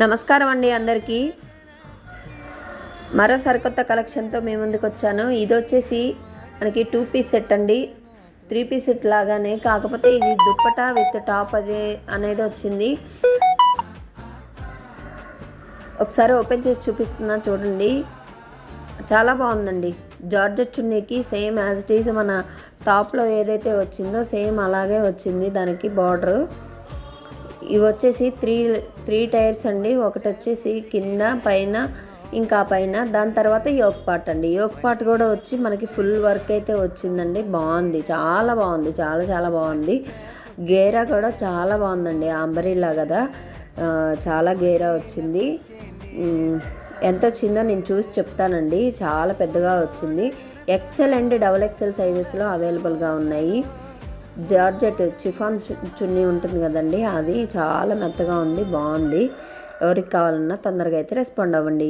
నమస్కారం అండి అందరికీ. మరో సరికొత్త కలెక్షన్తో మీ ముందుకు వచ్చాను. ఇది వచ్చేసి మనకి 2 పీస్ సెట్ అండి. 3 పీస్ సెట్ లాగానే, కాకపోతే ఇది దుప్పటా విత్ టాప్ అనేది వచ్చింది. ఒకసారి ఓపెన్ చేసి చూపిస్తున్నా చూడండి. చాలా బాగుందండి. జార్జెట్ చున్నీకి సేమ్ యాజ్ ఇట్ ఈజ్ మన టాప్లో ఏదైతే వచ్చిందో సేమ్ అలాగే వచ్చింది దానికి బార్డరు. ఇవి వచ్చేసి త్రీ టైర్స్ అండి. ఒకటి వచ్చేసి కింద పైన ఇంకా పైన, దాని తర్వాత యోక్ పార్ట్ అండి. యోక్ పార్ట్ కూడా వచ్చి మనకి ఫుల్ వర్క్ అయితే వచ్చిందండి. బాగుంది, చాలా బాగుంది, చాలా చాలా బాగుంది. గేరా కూడా చాలా బాగుందండి. అంబరీలా కదా, చాలా గేరా వచ్చింది. ఎంత వచ్చిందో నేను చూసి చెప్తానండి. చాలా పెద్దగా వచ్చింది. ఎక్సెల్ అండ్ XXL సైజెస్లో అవైలబుల్గా ఉన్నాయి. జార్జెట్ చిఫాన్ చున్నీ ఉంటుంది కదండి, అది చాలా మెత్తగా ఉంది, బాగుంది. ఎవరికి కావాలన్నా తొందరగా అయితే రెస్పాండ్ అవ్వండి.